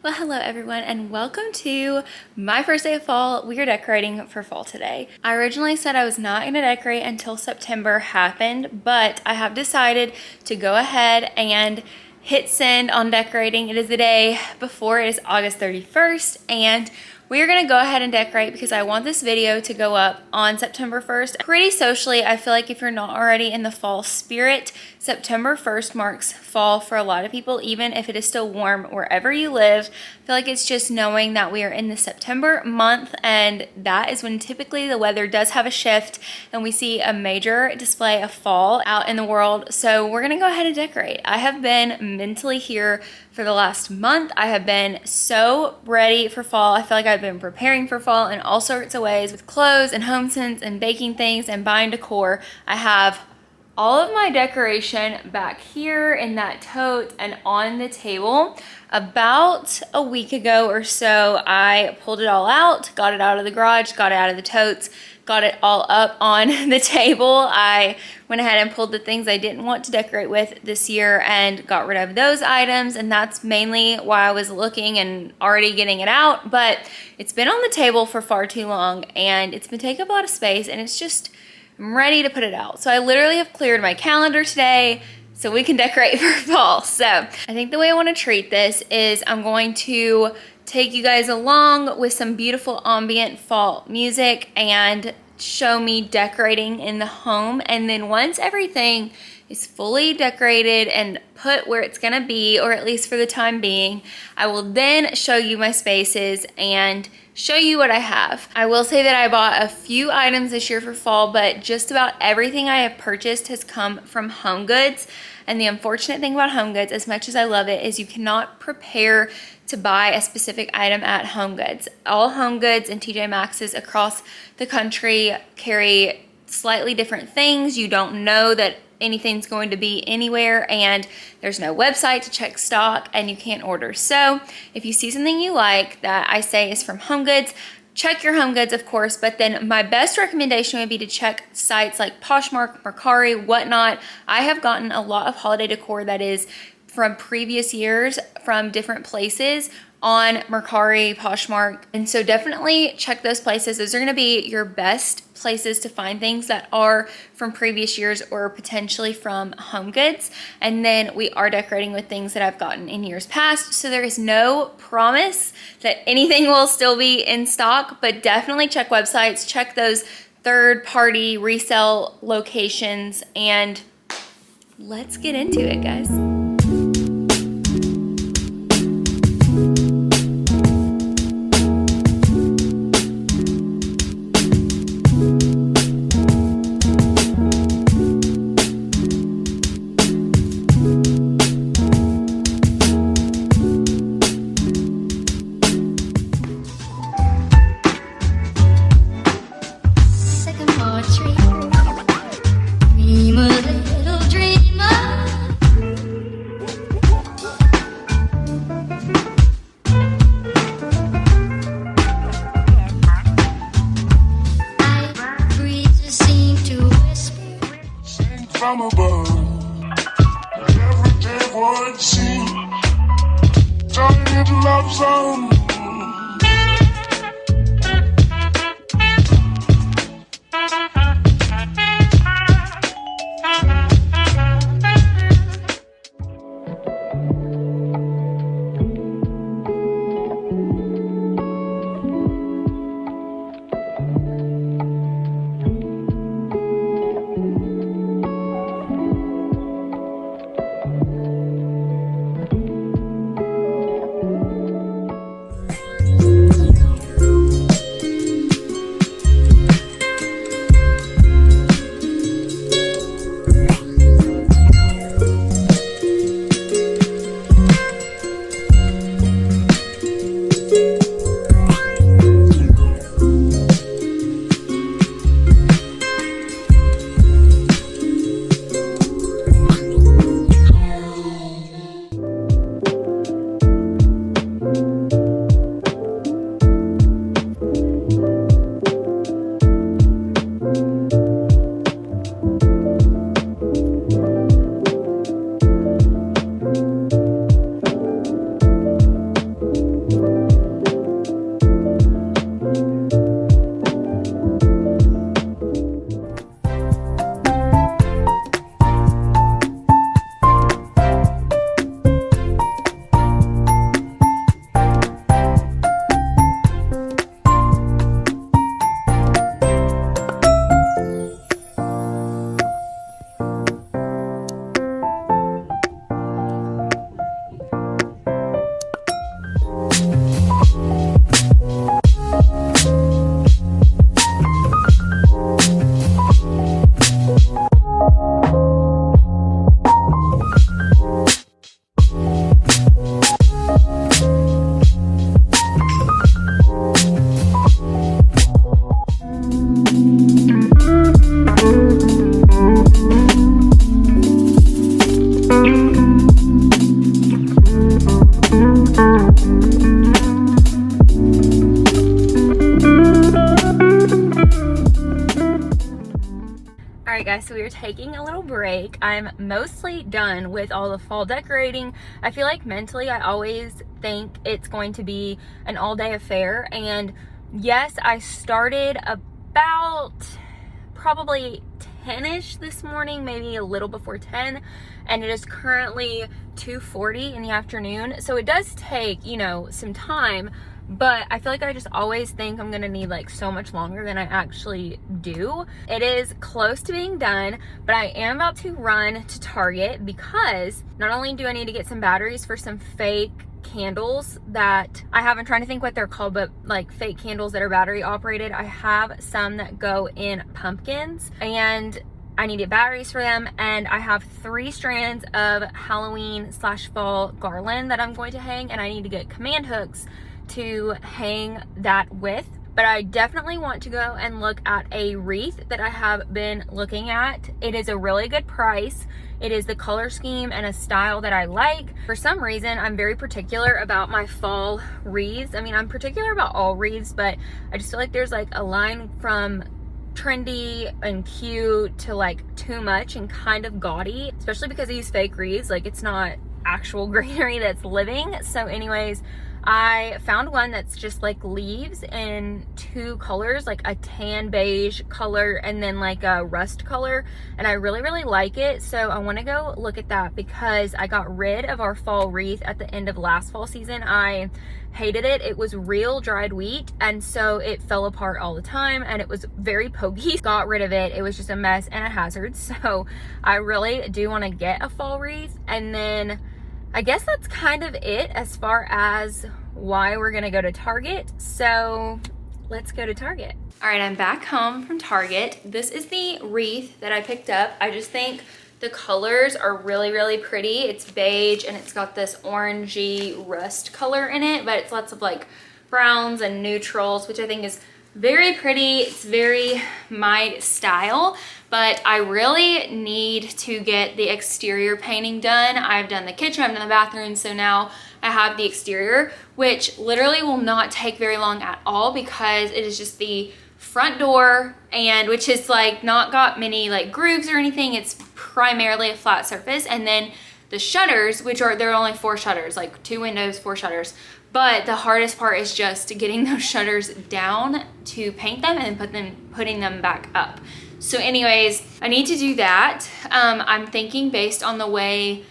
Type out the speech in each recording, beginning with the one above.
Well, hello everyone and welcome to my first day of fall. We are decorating for fall today. I originally said I was not going to decorate until September happened, but I have decided to go ahead and hit send on decorating. It is the day before, it is August 31st, and we are going to go ahead and decorate because I want this video to go up on September 1st. Pretty socially, I feel like if you're not already in the fall spirit, September 1st marks fall for a lot of people, even if it is still warm wherever you live. I feel like it's just knowing that we are in the September month, and that is when typically the weather does have a shift and we see a major display of fall out in the world. So we're gonna go ahead and decorate. I have been mentally here for the last month. I have been so ready for fall. I feel like I've been preparing for fall in all sorts of ways with clothes and home scents and baking things and buying decor. I have all of my decoration back here in that tote and on the table. About a week ago or so, I pulled it all out, got it out of the garage, got it out of the totes, got it all up on the table. I went ahead and pulled the things I didn't want to decorate with this year and got rid of those items, and that's mainly why I was looking and already getting it out. But it's been on the table for far too long and it's been taking up a lot of space, and it's just, I'm ready to put it out. So I literally have cleared my calendar today so we can decorate for fall. So I think the way I want to treat this is I'm going to take you guys along with some beautiful ambient fall music and show me decorating in the home. And then once everything is fully decorated and put where it's gonna be, or at least for the time being, I will then show you my spaces and show you what I have. I will say that I bought a few items this year for fall, but just about everything I have purchased has come from Home Goods. And the unfortunate thing about Home Goods, as much as I love it, is you cannot prepare to buy a specific item at Home Goods. All Home Goods and TJ Maxx's across the country carry slightly different things. You don't know that anything's going to be anywhere, and there's no website to check stock, and you can't order. So if you see something you like that I say is from Home Goods, check your Home Goods, of course, but then my best recommendation would be to check sites like Poshmark, Mercari, whatnot. I have gotten a lot of holiday decor that is from previous years from different places on Mercari, Poshmark, and so definitely check those places. Those are going to be your best places to find things that are from previous years or potentially from Home Goods. And then we are decorating with things that I've gotten in years past, so there is no promise that anything will still be in stock, but definitely check websites, check those third-party resale locations, and let's get into it, guys. From above, every day would seem turning into love song. guys, so we are taking a little break. I'm mostly done with all the fall decorating. I feel like mentally I always think it's going to be an all-day affair, and yes, I started about probably 10ish this morning, maybe a little before 10, and it is currently 2:40 in the afternoon, so it does take, you know, some time. But I feel like I just always think I'm gonna need like so much longer than I actually do. It is close to being done, but I am about to run to Target because not only do I need to get some batteries for some fake candles that I have, I'm trying to think what they're called, but like fake candles that are battery operated. I have some that go in pumpkins and I need to get batteries for them, and I have 3 strands of Halloween/fall garland that I'm going to hang, and I need to get command hooks to hang that with. But I definitely want to go and look at a wreath that I have been looking at. It is a really good price. It is the color scheme and a style that I like. For some reason, I'm very particular about my fall wreaths. I mean, I'm particular about all wreaths, but I just feel like there's like a line from trendy and cute to like too much and kind of gaudy, especially because I use fake wreaths. Like, it's not actual greenery that's living. So anyways, I found one that's just like leaves in 2 colors, like a tan beige color and then like a rust color, and I really like it. So I want to go look at that because I got rid of our fall wreath at the end of last fall season. I hated it. It was real dried wheat, and so it fell apart all the time and it was very pokey. Got rid of it. It was just a mess and a hazard. So I really do want to get a fall wreath. And then I guess that's kind of it as far as why we're gonna go to Target. So let's go to Target. All right, I'm back home from Target. This is the wreath that I picked up. I just think the colors are really pretty. It's beige and it's got this orangey rust color in it, but it's lots of like browns and neutrals, which I think is very pretty. It's very my style, but I really need to get the exterior painting done. I've done the kitchen, I've done the bathroom, so now I have the exterior, which literally will not take very long at all because it is just the front door, and which is like not got many like grooves or anything. It's primarily a flat surface, and then the shutters, which are, there are only 4 shutters, like 2 windows, 4 shutters. But the hardest part is just getting those shutters down to paint them and putting them back up. So anyways, I need to do that. I'm thinking based on the way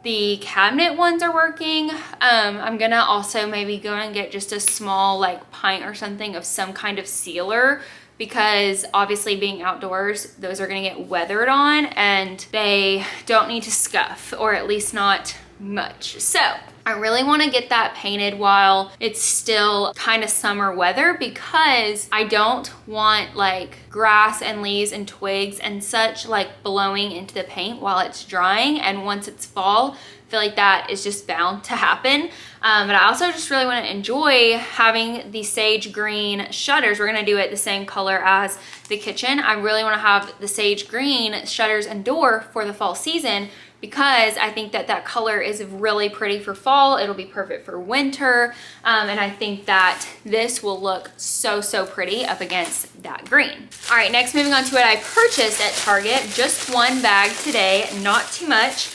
the cabinet ones are working, I'm gonna also maybe go and get just a small like pint or something of some kind of sealer, because obviously being outdoors, those are gonna get weathered on and they don't need to scuff, or at least not much. So I really want to get that painted while it's still kind of summer weather, because I don't want like grass and leaves and twigs and such like blowing into the paint while it's drying. And once it's fall, I feel like that is just bound to happen. But I also just really want to enjoy having the sage green shutters. We're going to do it the same color as the kitchen. I really want to have the sage green shutters and door for the fall season, because I think that that color is really pretty for fall. It'll be perfect for winter. And I think that this will look so pretty up against that green. All right, next moving on to what I purchased at Target. Just 1 bag today, not too much.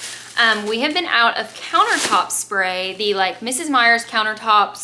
We have been out of countertop spray. The like Mrs. Meyer's countertop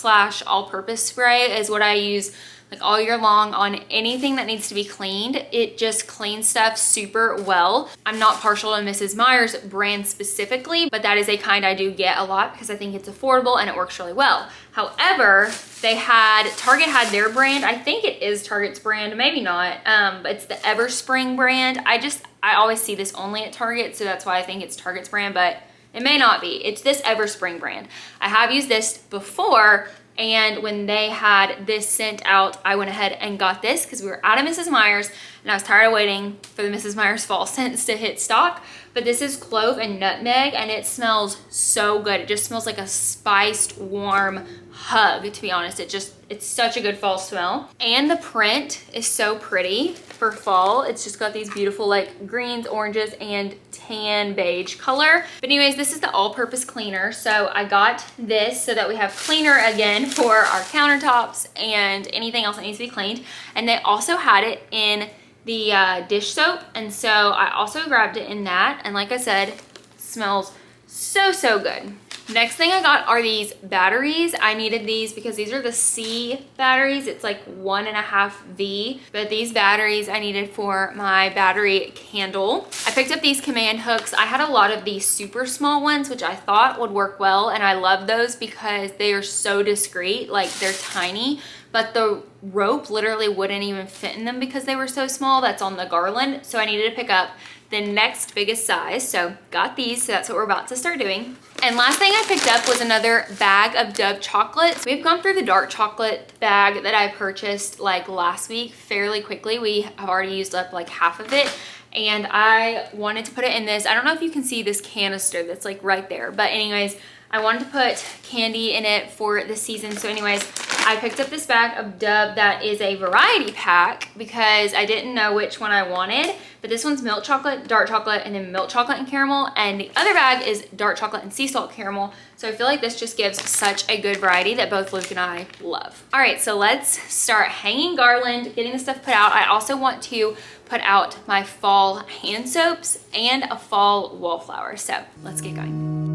/ all-purpose spray is what I use like all year long on anything that needs to be cleaned. It just cleans stuff super well. I'm not partial to Mrs. Meyer's brand specifically, but that is a kind I do get a lot because I think it's affordable and it works really well. However, Target had their brand. I think it is Target's brand, maybe not, but it's the Everspring brand. I always see this only at Target, so that's why I think it's Target's brand, but it may not be. It's this Everspring brand. I have used this before, and when they had this sent out, I went ahead and got this because we were out of Mrs. Meyer's and I was tired of waiting for the Mrs. Meyer's fall scents to hit stock. But this is clove and nutmeg and it smells so good. It just smells like a spiced, warm hug, to be honest. It's such a good fall smell. And the print is so pretty for fall. It's just got these beautiful like greens, oranges, and tan beige color. But anyways, this is the all-purpose cleaner. So I got this so that we have cleaner again for our countertops and anything else that needs to be cleaned. And they also had it in the dish soap, and so I also grabbed it in that, and like I said, smells so good. Next thing I got are these batteries. I needed these because these are the C batteries. It's like 1.5 V, but these batteries I needed for my battery candle. I picked up these command hooks. I had a lot of these super small ones, which I thought would work well, and I love those because they are so discreet, like they're tiny, but the rope literally wouldn't even fit in them because they were so small. That's on the garland, so I needed to pick up the next biggest size, so got these, so that's what we're about to start doing. And last thing I picked up was another bag of Dove chocolates. We've gone through the dark chocolate bag that I purchased like last week fairly quickly. We have already used up like half of it, and I wanted to put it in this. I don't know if you can see this canister that's like right there, but anyways, I wanted to put candy in it for the season. So anyways, I picked up this bag of Dove that is a variety pack because I didn't know which one I wanted, but this one's milk chocolate, dark chocolate, and then milk chocolate and caramel, and the other bag is dark chocolate and sea salt caramel. So I feel like this just gives such a good variety that both Luke and I love. All right, so let's start hanging garland, getting the stuff put out. I also want to put out my fall hand soaps and a fall wallflower. So let's get going.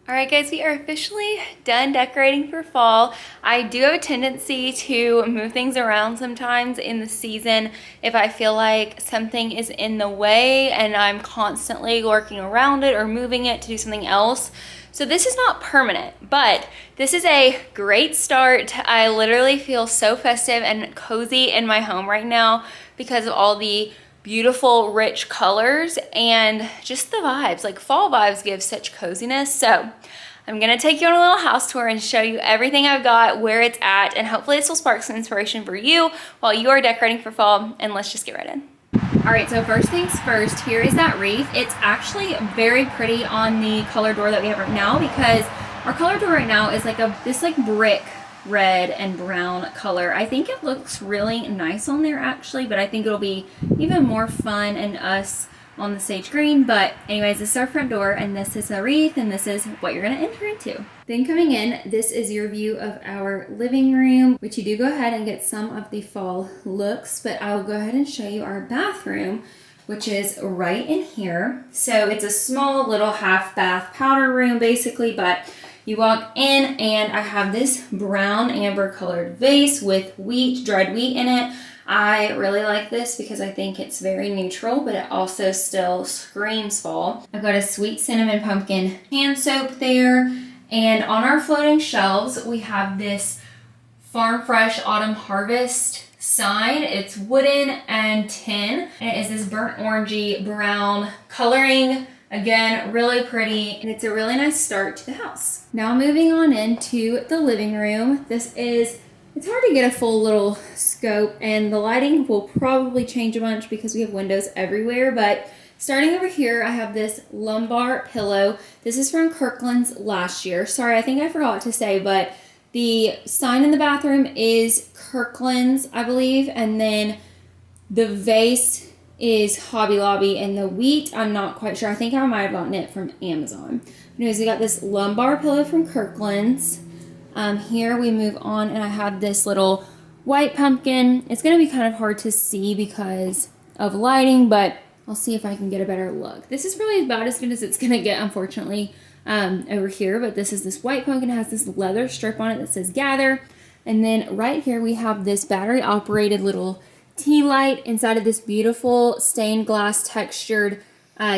Alright guys, we are officially done decorating for fall. I do have a tendency to move things around sometimes in the season if I feel like something is in the way and I'm constantly working around it or moving it to do something else. So this is not permanent, but this is a great start. I literally feel so festive and cozy in my home right now because of all the beautiful rich colors and just the vibes. Like fall vibes give such coziness. So I'm gonna take you on a little house tour and show you everything I've got, where it's at, and hopefully this will spark some inspiration for you while you are decorating for fall. And let's just get right in. All right, so first things first, here is that wreath. It's actually very pretty on the color door that we have right now because our color door right now is like this brick red and brown color. I think it looks really nice on there actually, but I think it'll be even more fun and us on the sage green. But anyways, this is our front door and this is a wreath and this is what you're gonna enter into. Then coming in, this is your view of our living room, which you do go ahead and get some of the fall looks, but I'll go ahead and show you our bathroom, which is right in here. So it's a small little half bath powder room basically, but you walk in and I have this brown amber colored vase with dried wheat in it. I really like this because I think it's very neutral, but it also still screams fall. I've got a sweet cinnamon pumpkin hand soap there. And on our floating shelves, we have this Farm Fresh Autumn Harvest sign. It's wooden and tin, and it is this burnt orangey brown coloring. Again, really pretty, and it's a really nice start to the house. Now moving on into the living room. It's hard to get a full little scope, and the lighting will probably change a bunch because we have windows everywhere, but starting over here, I have this lumbar pillow. This is from Kirkland's last year. Sorry, I think I forgot to say, but the sign in the bathroom is Kirkland's, I believe, and then the vase is Hobby Lobby, and the wheat, I'm not quite sure. I think I might have gotten it from Amazon. Anyways, we got this lumbar pillow from Kirkland's. Here we move on, and I have this little white pumpkin. It's going to be kind of hard to see because of lighting, but I'll see if I can get a better look. This is really about as good as it's going to get, unfortunately, over here, but this is this white pumpkin. It has this leather strip on it that says gather. And then right here we have this battery operated little tea light inside of this beautiful stained glass textured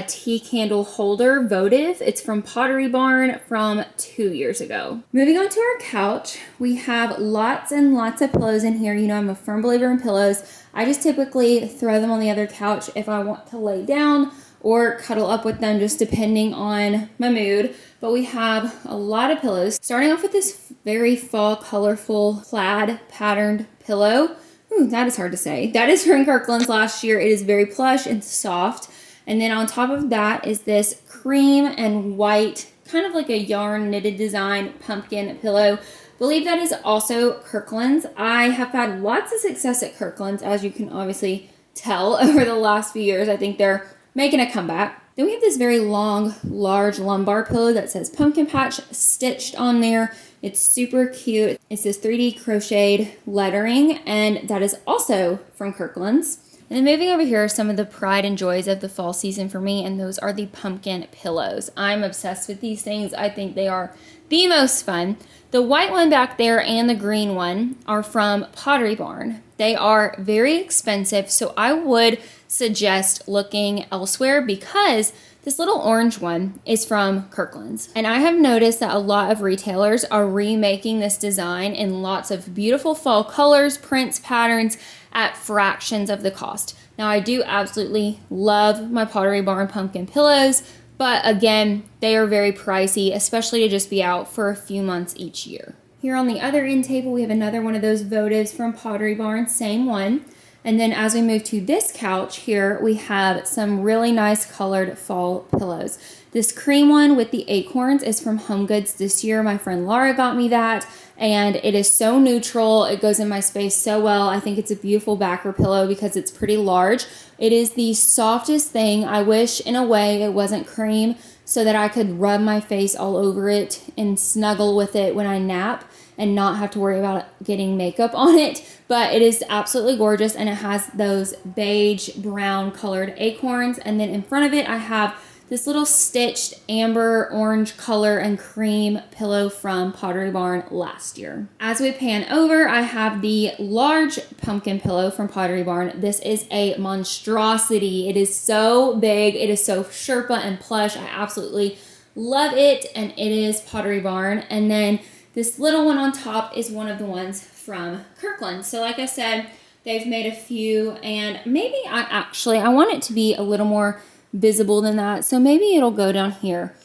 tea candle holder votive. It's from Pottery Barn from 2 years ago. Moving on to our couch, we have lots and lots of pillows in here. You know, I'm a firm believer in pillows. I just typically throw them on the other couch if I want to lay down or cuddle up with them, just depending on my mood. But we have a lot of pillows, starting off with this very fall colorful plaid patterned pillow. Ooh, that is hard to say. That is from Kirkland's last year. It is very plush and soft. And then on top of that is this cream and white, kind of like a yarn knitted design pumpkin pillow. I believe that is also Kirkland's. I have had lots of success at Kirkland's, as you can obviously tell over the last few years. I think they're making a comeback. Then we have this very long, large lumbar pillow that says pumpkin patch stitched on there. It's super cute. It's this 3D crocheted lettering, and that is also from Kirkland's. And then moving over here are some of the pride and joys of the fall season for me, and those are the pumpkin pillows. I'm obsessed with these things. I think they are the most fun. The white one back there and the green one are from Pottery Barn. They are very expensive, so I would suggest looking elsewhere because this little orange one is from Kirkland's. And I have noticed that a lot of retailers are remaking this design in lots of beautiful fall colors, prints, patterns at fractions of the cost. Now, I do absolutely love my Pottery Barn pumpkin pillows, but again, they are very pricey, especially to just be out for a few months each year. Here on the other end table, we have another one of those votives from Pottery Barn, same one. And then as we move to this couch here, we have some really nice colored fall pillows. This cream one with the acorns is from Home Goods this year. My friend Laura got me that, and it is so neutral. It goes in my space so well. I think it's a beautiful backer pillow because it's pretty large. It is the softest thing. I wish in a way it wasn't cream so that I could rub my face all over it and snuggle with it when I nap and not have to worry about getting makeup on it. But it is absolutely gorgeous, and it has those beige brown colored acorns. And then in front of it, I have this little stitched amber orange color and cream pillow from Pottery Barn last year. As we pan over, I have the large pumpkin pillow from Pottery Barn. This is a monstrosity. It is so big. It is so Sherpa and plush. I absolutely love it, and it is Pottery Barn. And then this little one on top is one of the ones from Kirkland. So like I said, they've made a few, and maybe I want it to be a little more visible than that. So maybe it'll go down here.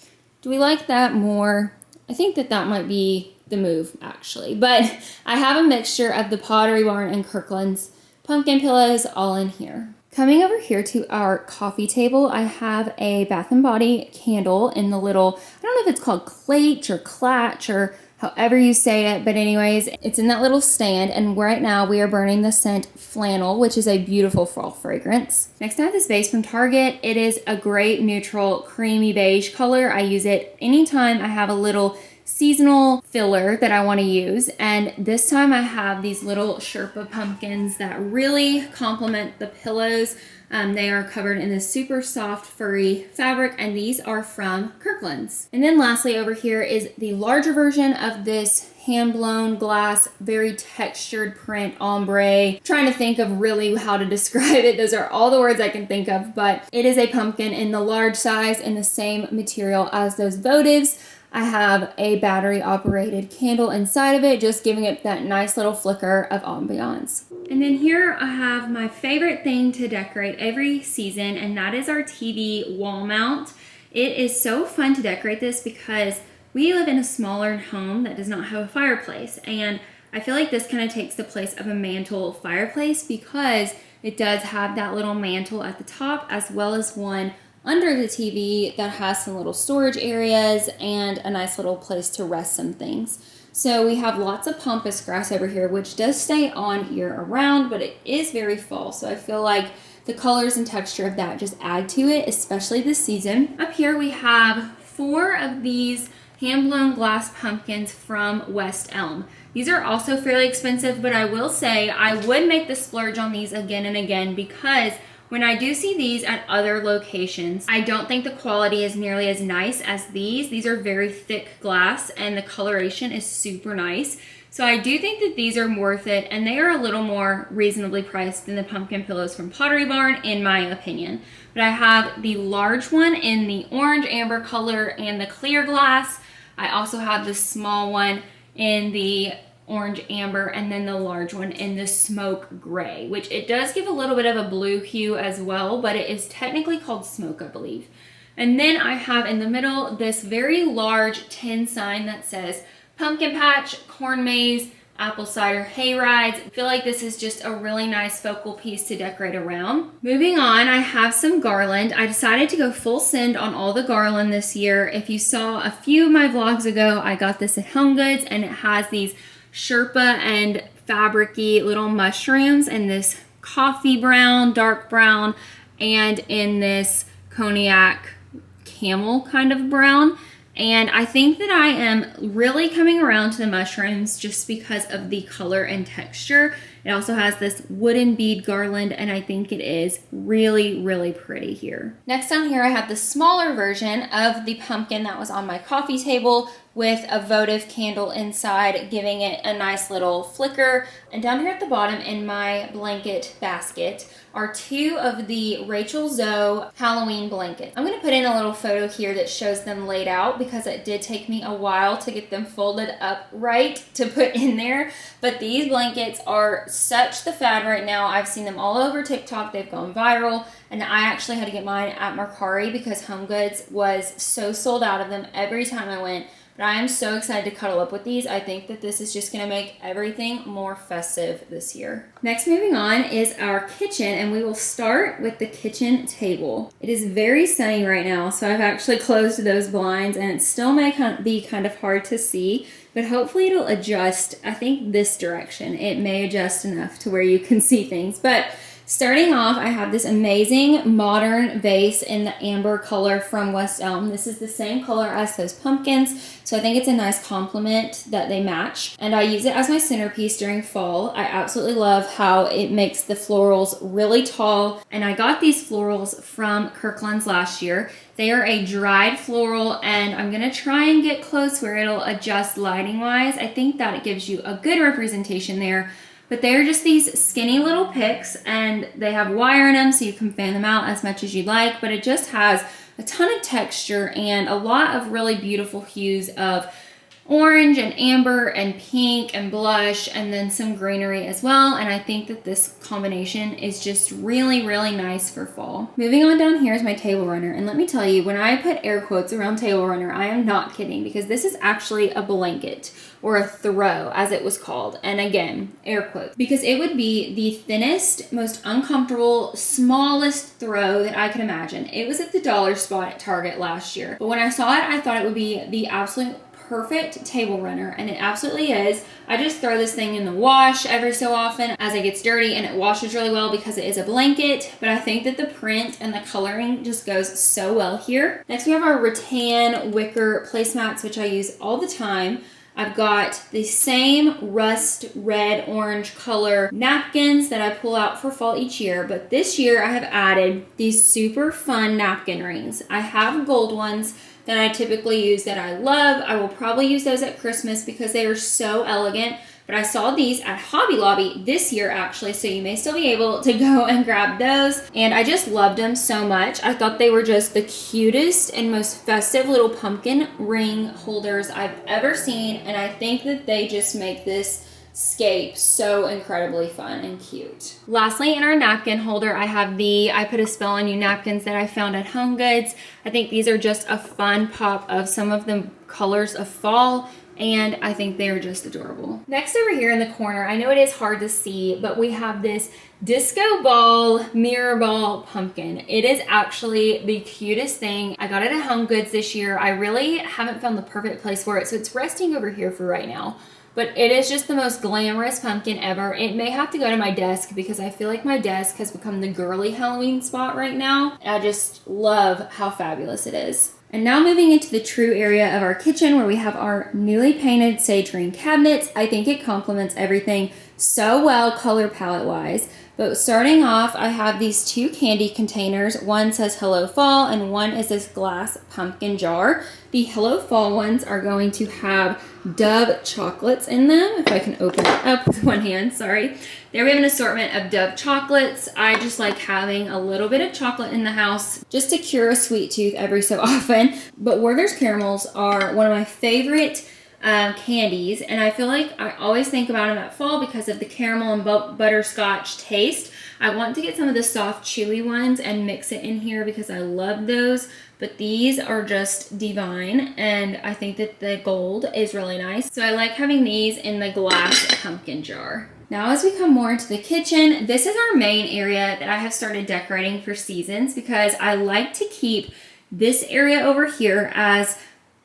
Do we like that more? I think that might be the move actually. But I have a mixture of the Pottery Barn and Kirkland's pumpkin pillows all in here. Coming over here to our coffee table, I have a Bath & Body candle in the little, I don't know if it's called clatch or clatch or however you say it, but anyways, it's in that little stand, and right now we are burning the scent Flannel, which is a beautiful fall fragrance. Next I have this vase from Target. It is a great neutral creamy beige color. I use it anytime I have a little seasonal filler that I want to use, and this time I have these little Sherpa pumpkins that really complement the pillows. They are covered in this super soft furry fabric, and these are from Kirkland's. And then lastly over here is the larger version of this hand-blown glass, very textured print ombre. Trying to think of really how to describe it. Those are all the words I can think of, but it is a pumpkin in the large size in the same material as those votives. I have a battery operated candle inside of it, just giving it that nice little flicker of ambiance. And then here I have my favorite thing to decorate every season, and that is our TV wall mount. It is so fun to decorate this because we live in a smaller home that does not have a fireplace, and I feel like this kind of takes the place of a mantle fireplace because it does have that little mantle at the top as well as one under the TV that has some little storage areas and a nice little place to rest some things. So we have lots of pampas grass over here, which does stay on year around, but it is very fall. So I feel like the colors and texture of that just add to it, especially this season. Up here we have 4 of these hand-blown glass pumpkins from West Elm. These are also fairly expensive, but I will say I would make the splurge on these again and again because when I do see these at other locations, I don't think the quality is nearly as nice as these. These are very thick glass and the coloration is super nice. So I do think that these are worth it, and they are a little more reasonably priced than the pumpkin pillows from Pottery Barn, in my opinion. But I have the large one in the orange amber color and the clear glass. I also have the small one in the orange amber, and then the large one in the smoke gray, which it does give a little bit of a blue hue as well, but it is technically called smoke, I believe. And then I have in the middle this very large tin sign that says pumpkin patch, corn maze, apple cider hay rides. I feel like this is just a really nice focal piece to decorate around. Moving on, I have some garland. I decided to go full send on all the garland this year. If you saw a few of my vlogs ago, I got this at Home Goods, and it has these Sherpa and fabric-y little mushrooms in this coffee brown, dark brown, and in this cognac camel kind of brown. And I think that I am really coming around to the mushrooms just because of the color and texture. It also has this wooden bead garland, and I think it is really, really pretty here. Next down here, I have the smaller version of the pumpkin that was on my coffee table with a votive candle inside, giving it a nice little flicker. And down here at the bottom in my blanket basket are two of the Rachel Zoe Halloween blankets. I'm gonna put in a little photo here that shows them laid out because it did take me a while to get them folded up right to put in there. But these blankets are such the fad right now. I've seen them all over TikTok. They've gone viral. And I actually had to get mine at Mercari because Home Goods was so sold out of them every time I went. But I am so excited to cuddle up with these. I think that this is just going to make everything more festive this year. Next, moving on is our kitchen, and we will start with the kitchen table. It is very sunny right now, so I've actually closed those blinds, and it still may be kind of hard to see, but hopefully it'll adjust, I think, this direction. It may adjust enough to where you can see things. But starting off, I have this amazing modern vase in the amber color from West Elm. This is the same color as those pumpkins, so I think it's a nice complement that they match. And I use it as my centerpiece during fall. I absolutely love how it makes the florals really tall. And I got these florals from Kirkland's last year. They are a dried floral, and I'm gonna try and get close where it'll adjust lighting wise. I think that it gives you a good representation there. But they're just these skinny little picks, and they have wire in them so you can fan them out as much as you like, but it just has a ton of texture and a lot of really beautiful hues of orange and amber and pink and blush, and then some greenery as well. And I think that this combination is just really, really nice for fall. Moving on down here is my table runner. And let me tell you, when I put air quotes around table runner, I am not kidding, because this is actually a blanket, or a throw as it was called. And again, air quotes, because it would be the thinnest, most uncomfortable, smallest throw that I could imagine. It was at the dollar spot at Target last year. But when I saw it, I thought it would be the absolute perfect table runner, and it absolutely is. I just throw this thing in the wash every so often as it gets dirty, and it washes really well because it is a blanket, but I think that the print and the coloring just goes so well here. Next, we have our rattan wicker placemats, which I use all the time. I've got the same rust red orange color napkins that I pull out for fall each year, but this year I have added these super fun napkin rings. I have gold ones that I typically use that I love. I will probably use those at Christmas because they are so elegant. But I saw these at Hobby Lobby this year actually, so you may still be able to go and grab those. And I just loved them so much. I thought they were just the cutest and most festive little pumpkin ring holders I've ever seen. And I think that they just make this scape so incredibly fun and cute. Lastly, in our napkin holder, I have the I Put a Spell on You napkins that I found at Home Goods. I think these are just a fun pop of some of the colors of fall, and I think they are just adorable. Next, over here in the corner, I know it is hard to see, but we have this disco ball mirror ball pumpkin. It is actually the cutest thing. I got it at Home Goods this year. I really haven't found the perfect place for it, so it's resting over here for right now. But it is just the most glamorous pumpkin ever. It may have to go to my desk because I feel like my desk has become the girly Halloween spot right now. I just love how fabulous it is. And now moving into the true area of our kitchen where we have our newly painted sage green cabinets. I think it complements everything so well color palette wise. But starting off, I have these 2 candy containers. One says Hello Fall and one is this glass pumpkin jar. The Hello Fall ones are going to have Dove chocolates in them. If I can open it up with one hand, sorry. There we have an assortment of Dove chocolates. I just like having a little bit of chocolate in the house just to cure a sweet tooth every so often. But Werther's caramels are one of my favorite candies, and I feel like I always think about them at fall because of the caramel and butterscotch taste. I want to get some of the soft chewy ones and mix it in here because I love those, but these are just divine, and I think that the gold is really nice. So I like having these in the glass pumpkin jar. Now as we come more into the kitchen, this is our main area that I have started decorating for seasons because I like to keep this area over here as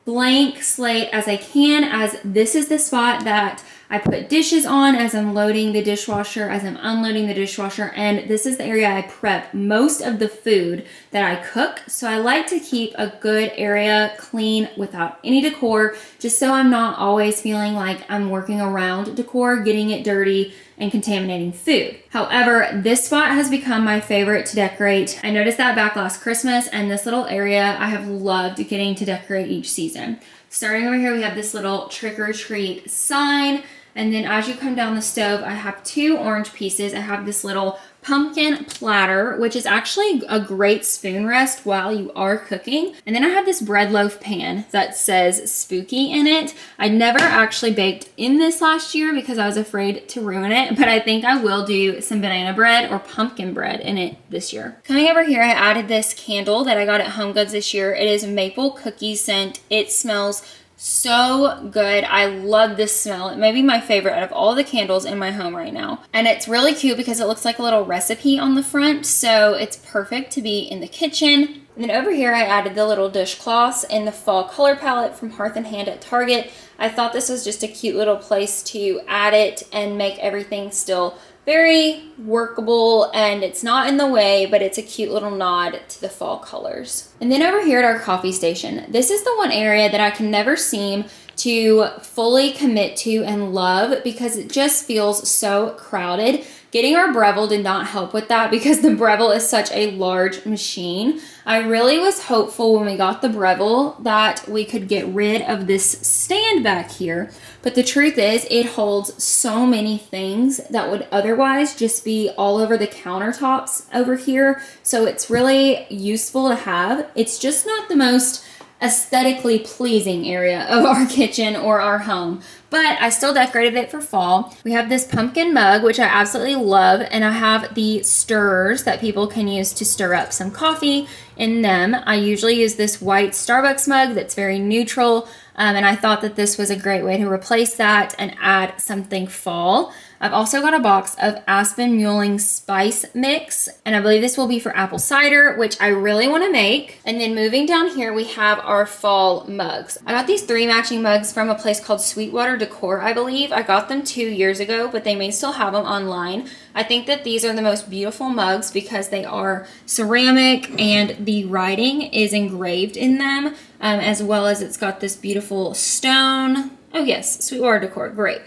blank slate as I can, as this is the spot that I put dishes on as I'm loading the dishwasher, as I'm unloading the dishwasher, and this is the area I prep most of the food that I cook. So I like to keep a good area clean without any decor, just so I'm not always feeling like I'm working around decor, getting it dirty, and contaminating food. However, this spot has become my favorite to decorate. I noticed that back last Christmas, and this little area I have loved getting to decorate each season. Starting over here, we have this little trick or treat sign. And then as you come down the stove, I have 2 orange pieces. I have this little pumpkin platter, which is actually a great spoon rest while you are cooking. And then I have this bread loaf pan that says spooky in it. I never actually baked in this last year because I was afraid to ruin it, but I think I will do some banana bread or pumpkin bread in it this year. Coming over here, I added this candle that I got at Home Goods this year. It is maple cookie scent. It smells so good. I love this smell. It may be my favorite out of all the candles in my home right now. And it's really cute because it looks like a little recipe on the front, so it's perfect to be in the kitchen. And then over here I added the little dishcloths in the fall color palette from Hearth and Hand at Target. I thought this was just a cute little place to add it and make everything still very workable, and it's not in the way, but it's a cute little nod to the fall colors. And then over here at our coffee station, this is the one area that I can never seem to fully commit to and love because it just feels so crowded. Getting our Breville did not help with that because the Breville is such a large machine. I really was hopeful when we got the Breville that we could get rid of this stand back here, but the truth is it holds so many things that would otherwise just be all over the countertops over here, so it's really useful to have. It's just not the most aesthetically pleasing area of our kitchen or our home, but I still decorated it for fall. We have this pumpkin mug, which I absolutely love, and I have the stirrers that people can use to stir up some coffee in them. I usually use this white Starbucks mug that's very neutral, and I thought that this was a great way to replace that and add something fall. I've also got a box of Aspen Muling Spice Mix, and I believe this will be for apple cider, which I really want to make. And then moving down here, we have our fall mugs. I got these 3 matching mugs from a place called Sweetwater Decor, I believe. I got them 2 years ago, but they may still have them online. I think that these are the most beautiful mugs because they are ceramic and the writing is engraved in them, as well as it's got this beautiful stone. Oh yes, Sweetwater Decor, great.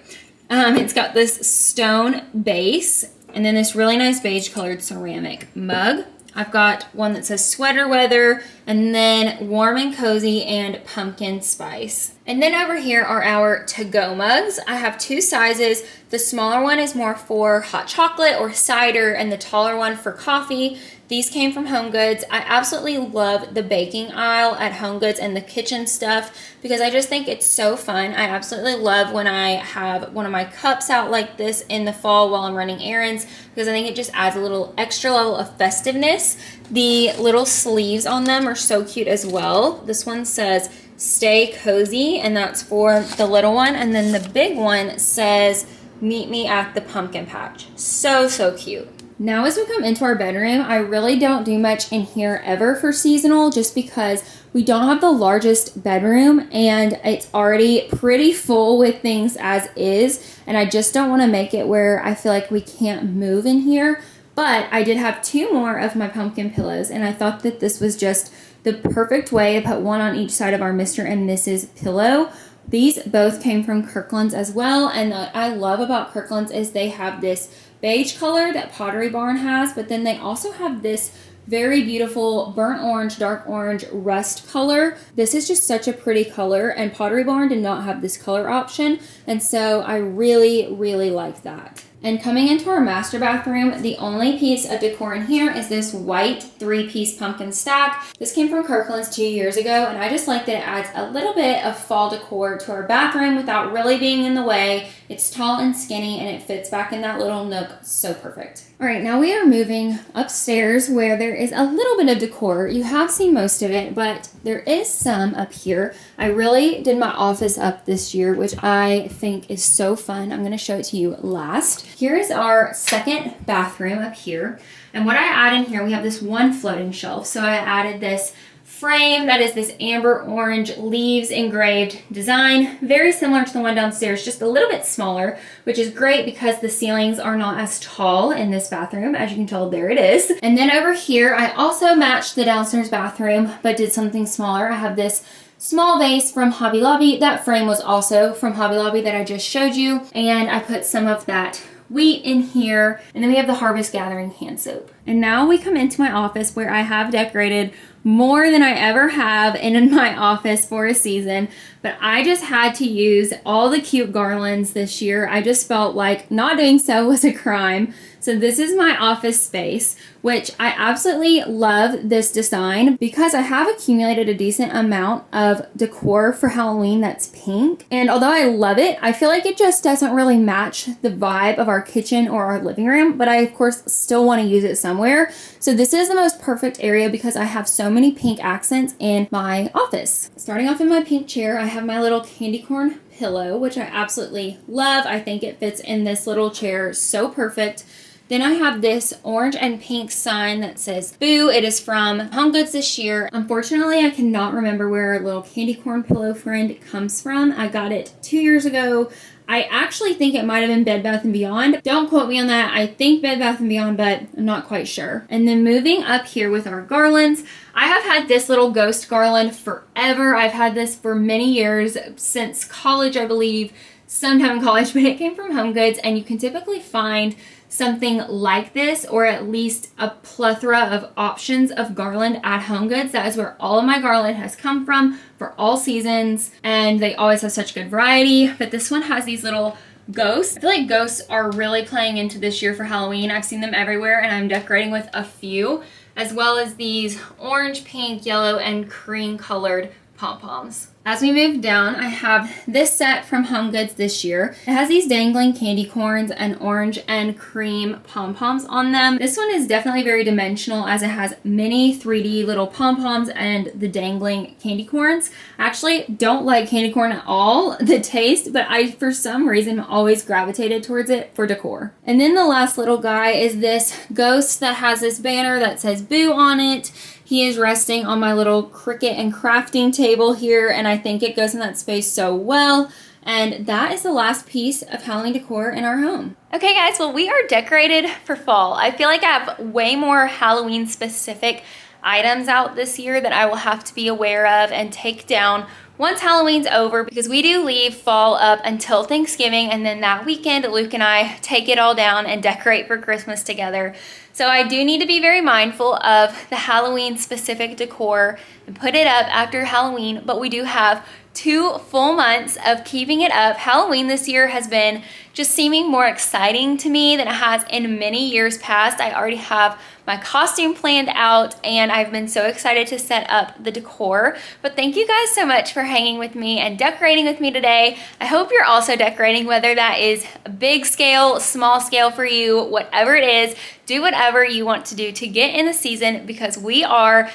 It's got this stone base and then this really nice beige colored ceramic mug. I've got one that says sweater weather and then warm and cozy and pumpkin spice. And then over here are our to-go mugs. I have 2 sizes. The smaller one is more for hot chocolate or cider and the taller one for coffee. These came from Home Goods. I absolutely love the baking aisle at Home Goods and the kitchen stuff because I just think it's so fun. I absolutely love when I have one of my cups out like this in the fall while I'm running errands because I think it just adds a little extra level of festiveness. The little sleeves on them are so cute as well. This one says stay cozy, and that's for the little one, and then the big one says meet me at the pumpkin patch. So cute. Now as we come into our bedroom, I really don't do much in here ever for seasonal just because we don't have the largest bedroom and it's already pretty full with things as is, and I just don't want to make it where I feel like we can't move in here. But I did have 2 more of my pumpkin pillows, and I thought that this was just the perfect way to put one on each side of our Mr. and Mrs. pillow. These both came from Kirkland's as well, and what I love about Kirkland's is they have this beige color that Pottery Barn has, but then they also have this very beautiful burnt orange, dark orange, rust color. This is just such a pretty color, and Pottery Barn did not have this color option, and so I really, really like that. And coming into our master bathroom, the only piece of decor in here is this white 3-piece pumpkin stack. This came from Kirkland's 2 years ago, and I just like that it adds a little bit of fall decor to our bathroom without really being in the way. It's tall and skinny, and it fits back in that little nook so perfect. All right, now we are moving upstairs where there is a little bit of decor. You have seen most of it, but there is some up here. I really did my office up this year, which I think is so fun. I'm gonna show it to you last. Here is our second bathroom up here. And what I add in here, we have this one floating shelf. So I added this frame that is this amber orange leaves engraved design, very similar to the one downstairs, just a little bit smaller, which is great because the ceilings are not as tall in this bathroom. As you can tell, there it is. And then over here, I also matched the downstairs bathroom, but did something smaller. I have this small vase from Hobby Lobby. That frame was also from Hobby Lobby that I just showed you. And I put some of that wheat in here, and then we have the Harvest Gathering hand soap. And now we come into my office where I have decorated more than I ever have in my office for a season, but I just had to use all the cute garlands this year. I just felt like not doing so was a crime. So this is my office space, which I absolutely love this design because I have accumulated a decent amount of decor for Halloween that's pink. And although I love it, I feel like it just doesn't really match the vibe of our kitchen or our living room, but I of course still want to use it somewhere. So this is the most perfect area because I have so many pink accents in my office. Starting off in my pink chair, I have my little candy corn pillow, which I absolutely love. I think it fits in this little chair so perfect. Then I have this orange and pink sign that says Boo. It is from Home Goods this year. Unfortunately, I cannot remember where our little candy corn pillow friend comes from. I got it 2 years ago. I actually think it might have been Bed Bath & Beyond. Don't quote me on that. I think Bed Bath & Beyond, but I'm not quite sure. And then moving up here with our garlands, I have had this little ghost garland forever. I've had this for many years, since college, I believe, sometime in college, but it came from Home Goods, and you can typically find something like this, or at least a plethora of options of garland at Home Goods. That is where all of my garland has come from for all seasons, and they always have such good variety. But this one has these little ghosts. I feel like ghosts are really playing into this year for Halloween. I've seen them everywhere, and I'm decorating with a few, as well as these orange, pink, yellow, and cream colored pom-poms. As we move down, I have this set from Home Goods this year. It has these dangling candy corns and orange and cream pom-poms on them. This one is definitely very dimensional as it has many 3D little pom-poms and the dangling candy corns. I actually don't like candy corn at all, the taste, but I, for some reason, always gravitated towards it for decor. And then the last little guy is this ghost that has this banner that says Boo on it. He is resting on my little Cricut and crafting table here, and I think it goes in that space so well. And that is the last piece of Halloween decor in our home. Okay guys, well we are decorated for fall. I feel like I have way more Halloween specific items out this year that I will have to be aware of and take down once Halloween's over, because we do leave fall up until Thanksgiving, and then that weekend Luke and I take it all down and decorate for Christmas together. So I do need to be very mindful of the Halloween specific decor and put it up after Halloween, but we do have 2 full months of keeping it up. Halloween this year has been just seeming more exciting to me than it has in many years past. I already have my costume planned out, and I've been so excited to set up the decor. But thank you guys so much for hanging with me and decorating with me today. I hope you're also decorating, whether that is a big scale, small scale for you, whatever it is. Do whatever you want to do to get in the season, because we are,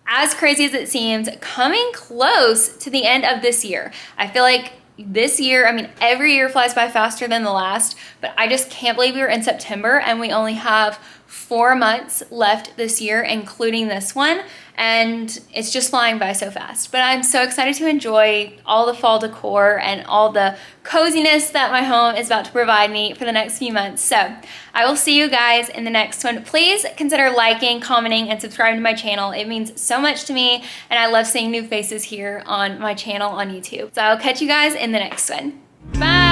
as crazy as it seems, coming close to the end of this year. I feel like this year, I mean, every year flies by faster than the last, but I just can't believe we're in September and we only have 4 months left this year, including this one, and it's just flying by so fast. But I'm so excited to enjoy all the fall decor and all the coziness that my home is about to provide me for the next few months. So I will see you guys in the next one. Please consider liking, commenting, and subscribing to my channel. It means so much to me, and I love seeing new faces here on my channel on YouTube. So I'll catch you guys in the next one. Bye!